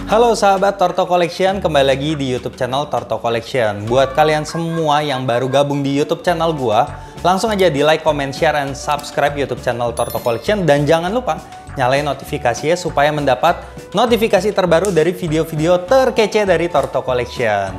Halo sahabat Torto Collection, kembali lagi di YouTube channel Torto Collection. Buat kalian semua yang baru gabung di YouTube channel gua, langsung aja di like, comment, share, and subscribe YouTube channel Torto Collection. Dan jangan lupa nyalain notifikasinya supaya mendapat notifikasi terbaru dari video-video terkece dari Torto Collection.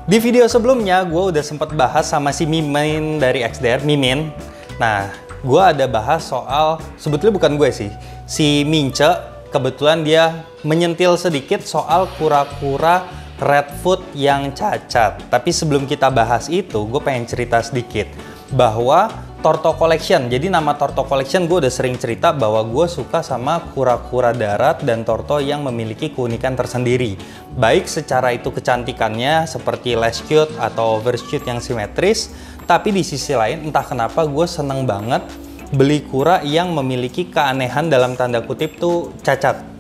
Di video sebelumnya, gua udah sempet bahas sama si Mimin dari XDR, Mimin. Nah, gua ada bahas soal, sebetulnya bukan gue sih, si Mince. Kebetulan dia menyentil sedikit soal kura-kura redfoot yang cacat. Tapi sebelum kita bahas itu, gue pengen cerita sedikit bahwa Torto Collection, jadi nama Torto Collection gue udah sering cerita bahwa gue suka sama kura-kura darat dan torto yang memiliki keunikan tersendiri. Baik secara itu kecantikannya seperti lash cute atau overshoot yang simetris, tapi di sisi lain entah kenapa gue seneng banget beli kura yang memiliki keanehan dalam tanda kutip tuh cacat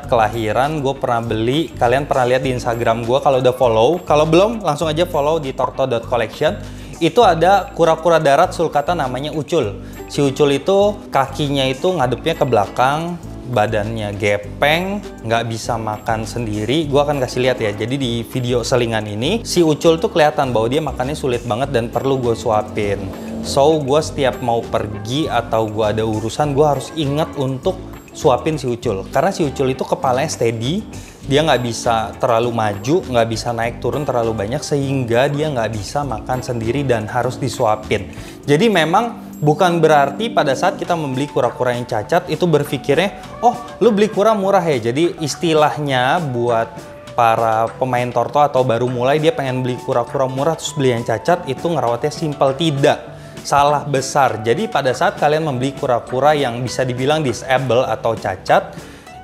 kelahiran. Gue pernah beli, kalian pernah lihat di Instagram gue kalau udah follow. Kalau belum, langsung aja follow di torto.collection. Itu ada kura-kura darat sulcata namanya Ucul. Si Ucul itu kakinya itu ngadepnya ke belakang, badannya gepeng, nggak bisa makan sendiri. Gue akan kasih lihat ya. Jadi di video selingan ini si Ucul tuh kelihatan bahwa dia makannya sulit banget dan perlu gue suapin. So, gue setiap mau pergi atau gue ada urusan, gue harus ingat untuk suapin si Ucul. Karena si Ucul itu kepalanya steady, dia nggak bisa terlalu maju, nggak bisa naik turun terlalu banyak, sehingga dia nggak bisa makan sendiri dan harus disuapin. Jadi memang bukan berarti pada saat kita membeli kura-kura yang cacat, itu berpikirnya, oh lu beli kura murah ya. Jadi istilahnya buat para pemain torto atau baru mulai, dia pengen beli kura-kura murah terus beli yang cacat, itu ngerawatnya simple. Tidak. Salah besar. Jadi pada saat kalian membeli kura-kura yang bisa dibilang disable atau cacat,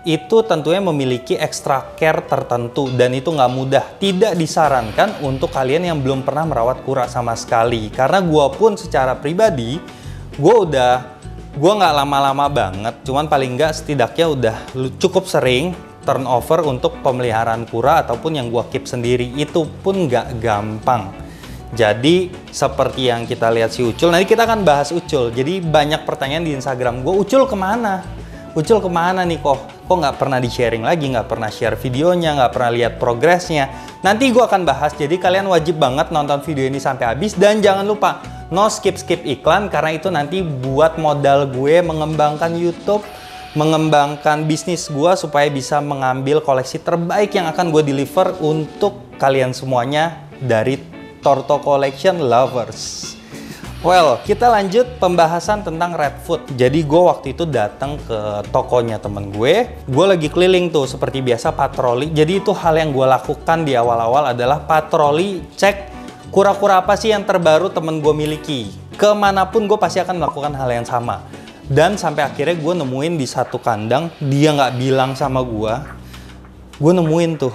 itu tentunya memiliki extra care tertentu dan itu nggak mudah. Tidak disarankan untuk kalian yang belum pernah merawat kura sama sekali. Karena gue pun secara pribadi, gue nggak lama-lama banget, cuman paling nggak setidaknya udah cukup sering turnover untuk pemeliharaan kura ataupun yang gue keep sendiri. Itu pun nggak gampang. Jadi seperti yang kita lihat si Ucul, nanti kita akan bahas Ucul. Jadi banyak pertanyaan di Instagram gue, Ucul kemana? Ucul kemana nih kok nggak pernah di-sharing lagi, nggak pernah share videonya, nggak pernah lihat progresnya. Nanti gue akan bahas, jadi kalian wajib banget nonton video ini sampai habis. Dan jangan lupa, no skip-skip iklan, karena itu nanti buat modal gue mengembangkan YouTube, mengembangkan bisnis gue supaya bisa mengambil koleksi terbaik yang akan gue deliver untuk kalian semuanya dari Torto Collection lovers. Well, kita lanjut pembahasan tentang redfoot. Jadi gue waktu itu datang ke tokonya temen gue lagi keliling tuh seperti biasa patroli. Jadi itu hal yang gue lakukan di awal-awal adalah patroli, cek kura-kura apa sih yang terbaru temen gue miliki. Kemanapun gue pasti akan melakukan hal yang sama. Dan sampai akhirnya gue nemuin di satu kandang, dia nggak bilang sama gue nemuin tuh.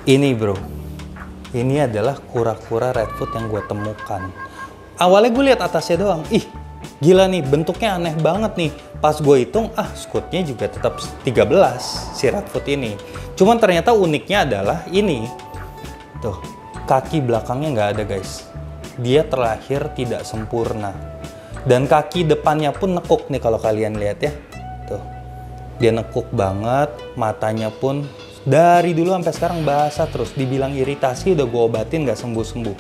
Ini bro. Ini adalah kura-kura redfoot yang gue temukan. Awalnya gue lihat atasnya doang. Ih, gila nih, bentuknya aneh banget nih. Pas gue hitung, scootnya juga tetap 13 si redfoot ini. Cuman ternyata uniknya adalah ini. Tuh, kaki belakangnya nggak ada guys. Dia terlahir tidak sempurna. Dan kaki depannya pun nekuk nih kalau kalian lihat ya. Tuh, dia nekuk banget, matanya pun dari dulu sampai sekarang basah terus, dibilang iritasi udah gue obatin gak sembuh-sembuh.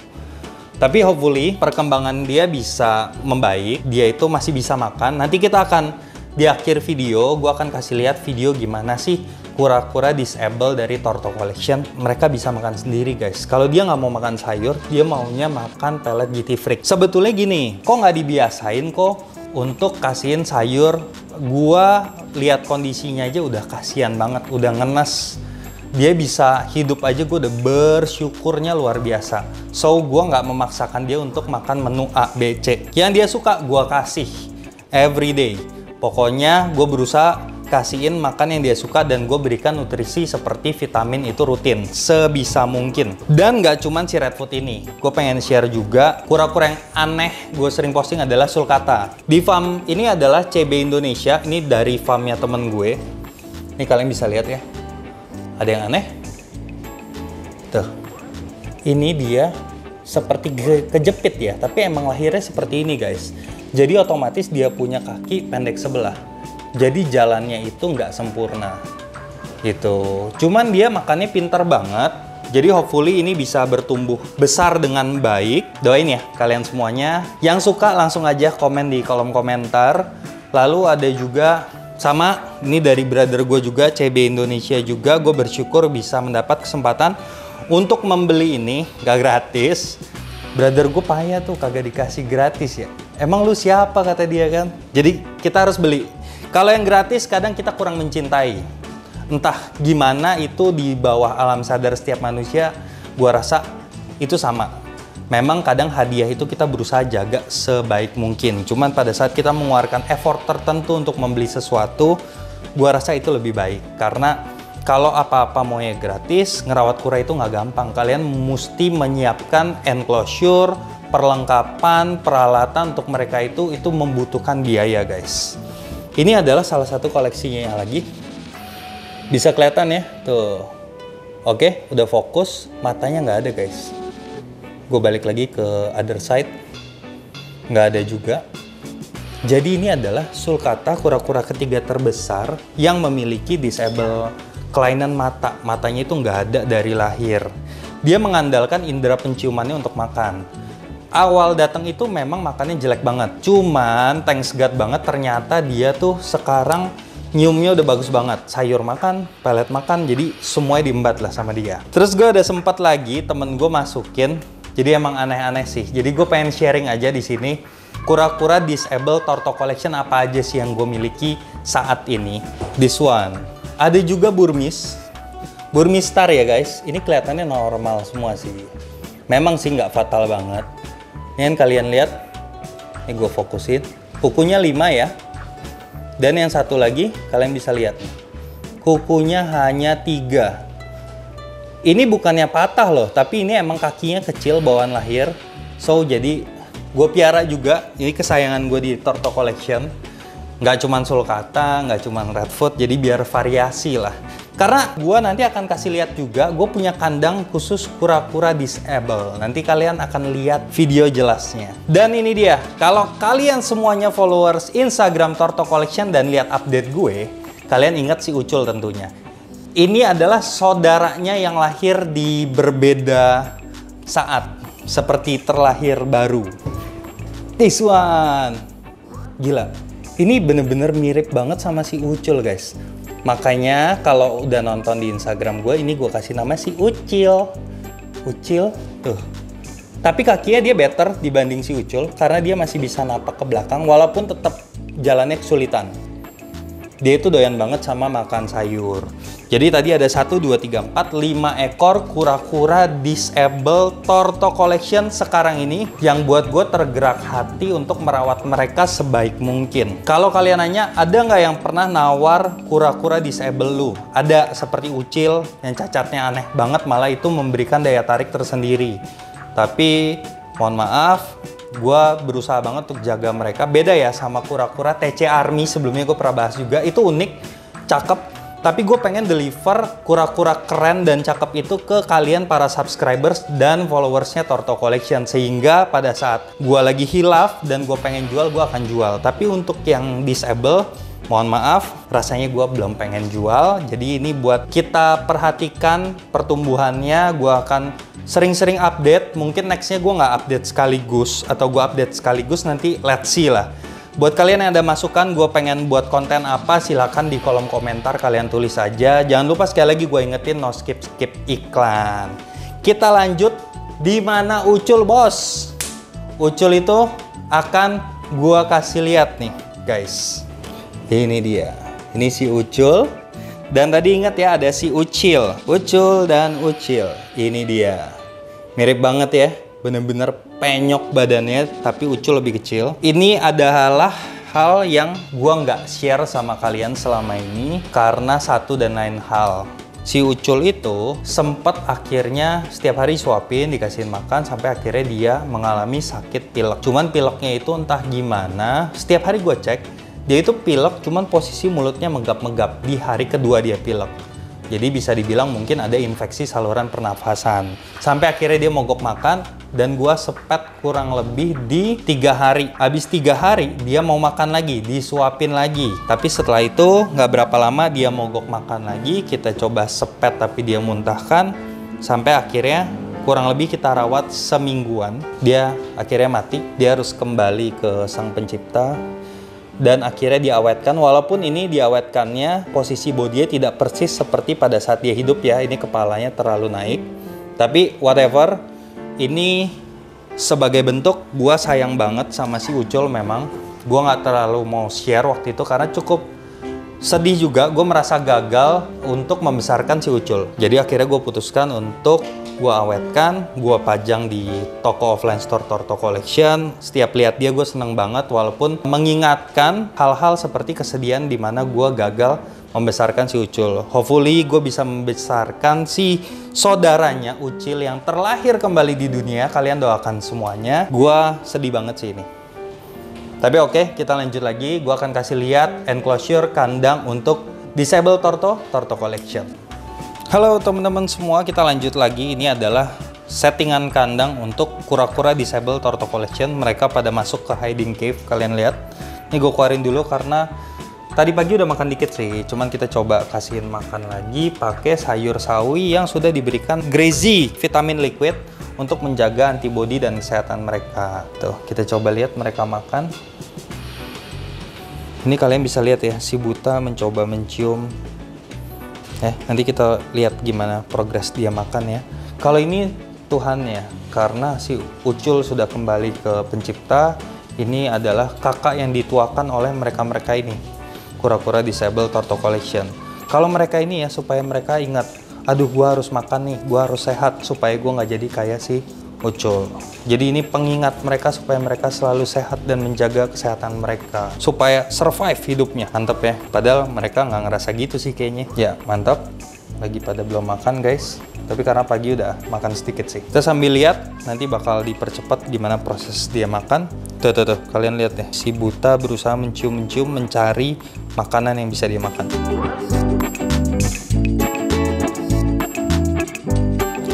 Tapi hopefully perkembangan dia bisa membaik, dia itu masih bisa makan. Nanti kita akan di akhir video, gue akan kasih lihat video gimana sih kura-kura disable dari Torto Collection. Mereka bisa makan sendiri guys. Kalau dia nggak mau makan sayur, dia maunya makan pellet GT Freak. Sebetulnya gini, kok nggak dibiasain kok untuk kasihin sayur. Gua lihat kondisinya aja udah kasihan banget, udah ngenes. Dia bisa hidup aja, gue udah bersyukurnya luar biasa. So, gue nggak memaksakan dia untuk makan menu A, B, C. Yang dia suka, gue kasih every day. Pokoknya gue berusaha kasihin makan yang dia suka dan gue berikan nutrisi seperti vitamin itu rutin sebisa mungkin. Dan nggak cuman si red food ini, gue pengen share juga kura-kura yang aneh gue sering posting adalah sulcata. Di farm ini adalah CB Indonesia, ini dari farmnya temen gue. Ini kalian bisa lihat ya, ada yang aneh tuh. Ini dia seperti kejepit ya, tapi emang lahirnya seperti ini guys. Jadi otomatis dia punya kaki pendek sebelah, jadi jalannya itu nggak sempurna gitu. Cuman dia makannya pintar banget, jadi hopefully ini bisa bertumbuh besar dengan baik. Doain ya kalian semuanya. Yang suka langsung aja komen di kolom komentar. Lalu ada juga sama ini dari brother gue juga, CB Indonesia juga. Gue bersyukur bisa mendapat kesempatan untuk membeli ini, gak gratis. Brother gue payah tuh kagak dikasih gratis ya. Emang lu siapa kata dia kan? Jadi kita harus beli. Kalau yang gratis kadang kita kurang mencintai. Entah gimana itu di bawah alam sadar setiap manusia, gua rasa itu sama. Memang kadang hadiah itu kita berusaha jaga sebaik mungkin. Cuman pada saat kita mengeluarkan effort tertentu untuk membeli sesuatu, gua rasa itu lebih baik. Karena kalau apa-apa maunya gratis, ngerawat kura itu nggak gampang. Kalian mesti menyiapkan enclosure, perlengkapan, peralatan untuk mereka itu membutuhkan biaya guys. Ini adalah salah satu koleksinya yang lagi. Bisa kelihatan ya, tuh. Oke, udah fokus, matanya nggak ada guys. Gue balik lagi ke other side, nggak ada juga. Jadi ini adalah sulcata, kura-kura ketiga terbesar yang memiliki disable kelainan mata. Matanya itu nggak ada dari lahir. Dia mengandalkan indera penciumannya untuk makan. Awal datang itu memang makannya jelek banget. Cuman thanks God banget ternyata dia tuh sekarang nyiumnya udah bagus banget. Sayur makan, pelet makan, jadi semuanya diembat lah sama dia. Terus gue ada sempat lagi temen gue masukin. Jadi emang aneh-aneh sih. Jadi gue pengen sharing aja di sini. Kura-kura disable Torto Collection apa aja sih yang gue miliki saat ini. This one. Ada juga Burmese Star ya guys. Ini kelihatannya normal semua sih. Memang sih nggak fatal banget. Ini kan kalian lihat. Ini gue fokusin. Kukunya 5 ya. Dan yang satu lagi kalian bisa lihat. Kukunya hanya 3. Ini bukannya patah loh. Tapi ini emang kakinya kecil bawaan lahir. So jadi gue piara juga. Ini kesayangan gue di Torto Collection. Nggak cuman sulcata, nggak cuman red food, jadi biar variasi lah. Karena gue nanti akan kasih lihat juga, gue punya kandang khusus kura-kura disable. Nanti kalian akan lihat video jelasnya. Dan ini dia, kalau kalian semuanya followers Instagram Torto Collection dan lihat update gue, kalian ingat si Ucul tentunya. Ini adalah saudaranya yang lahir di berbeda saat, seperti terlahir baru. This one, gila. Ini bener-bener mirip banget sama si Ucul guys. Makanya kalau udah nonton di Instagram gue, ini gue kasih nama si Ucil. Ucil tuh. Tapi kakinya dia better dibanding si Ucul karena dia masih bisa napak ke belakang walaupun tetap jalannya kesulitan. Dia itu doyan banget sama makan sayur. Jadi tadi ada 1, 2, 3, 4, 5 ekor kura-kura disable Torto Collection sekarang ini yang buat gue tergerak hati untuk merawat mereka sebaik mungkin. Kalau kalian nanya, ada nggak yang pernah nawar kura-kura disable lu? Ada, seperti Ucil yang cacatnya aneh banget, malah itu memberikan daya tarik tersendiri. Tapi mohon maaf, gue berusaha banget untuk jaga mereka. Beda ya sama kura-kura TC Army, sebelumnya gue pernah bahas juga. Itu unik, cakep. Tapi gue pengen deliver kura-kura keren dan cakep itu ke kalian para subscribers dan followersnya Torto Collection. Sehingga pada saat gue lagi hilaf dan gue pengen jual, gue akan jual. Tapi untuk yang disable, mohon maaf, rasanya gue belum pengen jual. Jadi ini buat kita perhatikan pertumbuhannya. Gue akan sering-sering update. Mungkin nextnya gue nggak update sekaligus, atau gue update sekaligus, nanti let's see lah. Buat kalian yang ada masukan, gue pengen buat konten apa, silahkan di kolom komentar kalian tulis aja. Jangan lupa sekali lagi gue ingetin, no skip iklan. Kita lanjut, di mana Ucul bos? Ucul itu akan gue kasih lihat nih guys. Ini dia, ini si Ucul. Dan tadi ingat ya, ada si Ucil. Ucul dan Ucil, ini dia. Mirip banget ya, bener-bener penyok badannya, tapi Ucul lebih kecil. Ini adalah hal yang gua nggak share sama kalian selama ini karena satu dan lain hal. Si Ucul itu sempat akhirnya setiap hari suapin, dikasihin makan, sampai akhirnya dia mengalami sakit pilek. Cuman pileknya itu entah gimana, setiap hari gue cek, dia itu pilek, cuman posisi mulutnya menggap-menggap di hari kedua dia pilek. Jadi bisa dibilang mungkin ada infeksi saluran pernafasan. Sampai akhirnya dia mogok makan, dan gua sepet kurang lebih di 3 hari. Habis 3 hari, dia mau makan lagi, disuapin lagi. Tapi setelah itu, nggak berapa lama dia mogok makan lagi, kita coba sepet tapi dia muntahkan. Sampai akhirnya kurang lebih kita rawat semingguan. Dia akhirnya mati, dia harus kembali ke Sang Pencipta. Dan akhirnya diawetkan, walaupun ini diawetkannya posisi bodinya tidak persis seperti pada saat dia hidup ya, ini kepalanya terlalu naik. Tapi whatever, ini sebagai bentuk gua sayang banget sama si Ucul memang. Gua nggak terlalu mau share waktu itu karena cukup sedih juga, gue merasa gagal untuk membesarkan si Ucul. Jadi akhirnya gue putuskan untuk gue awetkan, gue pajang di toko offline store Torto Collection. Setiap lihat dia gue seneng banget, walaupun mengingatkan hal-hal seperti kesedihan di mana gue gagal membesarkan si Ucul. Hopefully gue bisa membesarkan si saudaranya Ucil yang terlahir kembali di dunia. Kalian doakan semuanya. Gue sedih banget sih ini. Tapi oke, kita lanjut lagi. Gue akan kasih lihat enclosure kandang untuk disable Torto Collection. Halo teman-teman semua, kita lanjut lagi. Ini adalah settingan kandang untuk kura-kura disable Torto Collection. Mereka pada masuk ke hiding cave, kalian lihat. Ini gue keluarin dulu karena tadi pagi udah makan dikit sih. Cuman kita coba kasihin makan lagi pakai sayur sawi yang sudah diberikan Grazy vitamin liquid untuk menjaga antibodi dan kesehatan mereka. Tuh, kita coba lihat mereka makan. Ini kalian bisa lihat ya, si Buta mencoba mencium. Nanti kita lihat gimana progres dia makan ya. Kalau ini Tuhan ya, karena si Ucul sudah kembali ke Pencipta. Ini adalah kakak yang dituakan oleh mereka-mereka ini, kura-kura disable Torto Collection. Kalau mereka ini ya, supaya mereka ingat, aduh gua harus makan nih, gua harus sehat supaya gua nggak jadi kayak si Ucul. Jadi ini pengingat mereka supaya mereka selalu sehat dan menjaga kesehatan mereka, supaya survive hidupnya. Mantap ya, padahal mereka nggak ngerasa gitu sih kayaknya. Ya mantap, lagi pada belum makan guys, tapi karena pagi udah makan sedikit sih. Kita sambil lihat, nanti bakal dipercepat gimana proses dia makan. Tuh, kalian lihat ya, si Buta berusaha mencium-mencium mencari makanan yang bisa dia makan.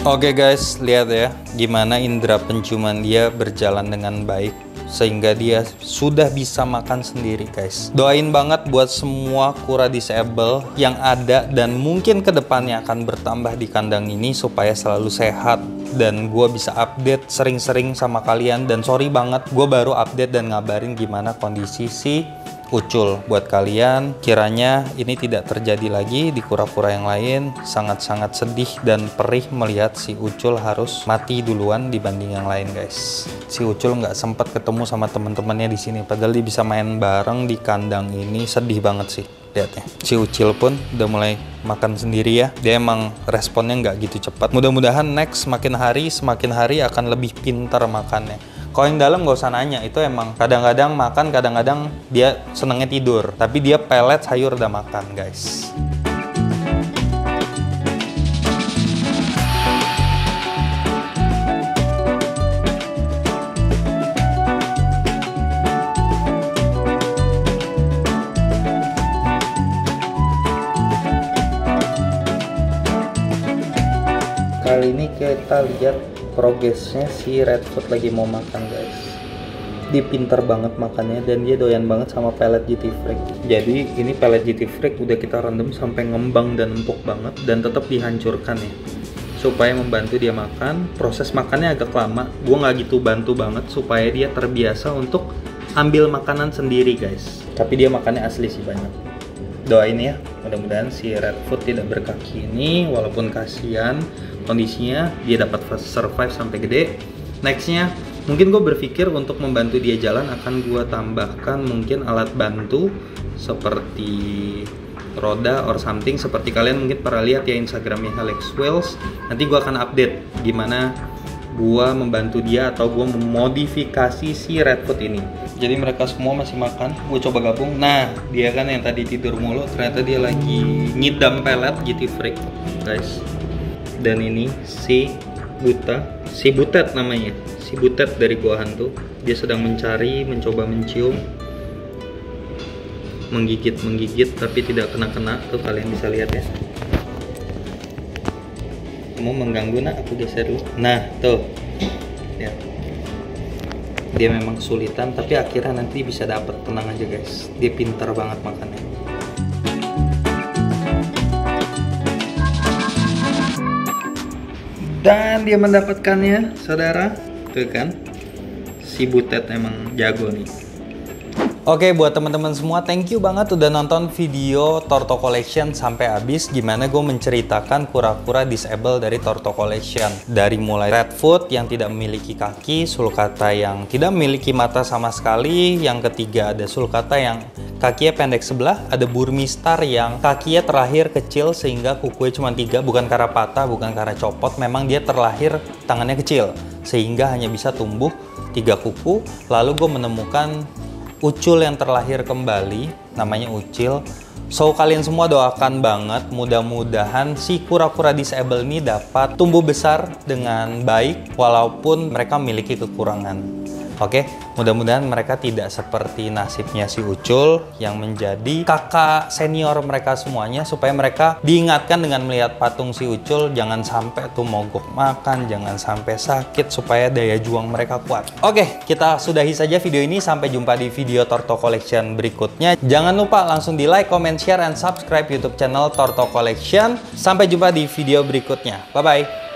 Oke guys, lihat ya gimana indera penciuman dia berjalan dengan baik sehingga dia sudah bisa makan sendiri guys. Doain banget buat semua kura disable yang ada dan mungkin kedepannya akan bertambah di kandang ini supaya selalu sehat dan gue bisa update sering-sering sama kalian. Dan sorry banget, gue baru update dan ngabarin gimana kondisi si Ucul buat kalian. Kiranya ini tidak terjadi lagi di kura-kura yang lain. Sangat-sangat sedih dan perih melihat si Ucul harus mati duluan dibanding yang lain guys. Si Ucul nggak sempat ketemu sama teman-temannya di sini, padahal dia bisa main bareng di kandang ini. Sedih banget sih lihatnya. Si Ucil pun udah mulai makan sendiri ya. Dia emang responnya nggak gitu cepat. Mudah-mudahan next semakin hari akan lebih pintar makannya. Kalau yang dalam nggak usah nanya, itu emang kadang-kadang makan, kadang-kadang dia senengnya tidur. Tapi dia pelet sayur udah makan guys. Kali ini kita lihat progresnya si Redfoot lagi mau makan guys. Dia pinter banget makannya dan dia doyan banget sama pelet GT Freak. Jadi ini pelet GT Freak udah kita rendam sampai ngembang dan empuk banget dan tetap dihancurkan ya, supaya membantu dia makan. Proses makannya agak lama, gue nggak gitu bantu banget supaya dia terbiasa untuk ambil makanan sendiri guys. Tapi dia makannya asli sih banyak. Doain ya, mudah-mudahan si Redfoot tidak berkaki ini, walaupun kasihan kondisinya, dia dapat survive sampai gede. Nextnya mungkin gue berpikir untuk membantu dia jalan akan gue tambahkan mungkin alat bantu seperti roda or something, seperti kalian mungkin pernah lihat ya Instagramnya Alex Wells. Nanti gue akan update gimana gua membantu dia atau gua memodifikasi si Redfoot ini. Jadi mereka semua masih makan, gue coba gabung. Nah, dia kan yang tadi tidur mulu, ternyata dia lagi ngidam pelet GT Freak, guys. Dan ini si Butet namanya, si Butet dari Gua Hantu. Dia sedang mencari, mencoba mencium, menggigit, tapi tidak kena. Tuh kalian bisa lihat ya. Kamu mengganggu nak, aku geser dulu. Nah, tuh, ya. Dia memang kesulitan, tapi akhirnya nanti bisa dapet. Tenang aja guys, dia pintar banget makannya. Dan dia mendapatkannya, saudara. Tuh kan, si Butet emang jago nih. Oke, buat teman-teman semua, thank you banget udah nonton video Torto Collection sampai habis. Gimana gue menceritakan kura-kura disable dari Torto Collection. Dari mulai Redfoot yang tidak memiliki kaki, sulcata yang tidak memiliki mata sama sekali. Yang ketiga ada sulcata yang kakinya pendek sebelah. Ada Burmistar yang kakinya terlahir kecil sehingga kukunya cuma 3. Bukan karena patah, bukan karena copot. Memang dia terlahir tangannya kecil sehingga hanya bisa tumbuh 3 kuku. Lalu gue menemukan Ucul yang terlahir kembali, namanya Ucil. So kalian semua doakan banget, mudah-mudahan si kura-kura disable ini dapat tumbuh besar dengan baik walaupun mereka memiliki kekurangan. Oke, mudah-mudahan mereka tidak seperti nasibnya si Ucul yang menjadi kakak senior mereka semuanya, supaya mereka diingatkan dengan melihat patung si Ucul, jangan sampai tuh mogok makan, jangan sampai sakit, supaya daya juang mereka kuat. Oke, kita sudahi saja video ini. Sampai jumpa di video Torto Collection berikutnya. Jangan lupa langsung di like, comment, share, and subscribe YouTube channel Torto Collection. Sampai jumpa di video berikutnya. Bye-bye.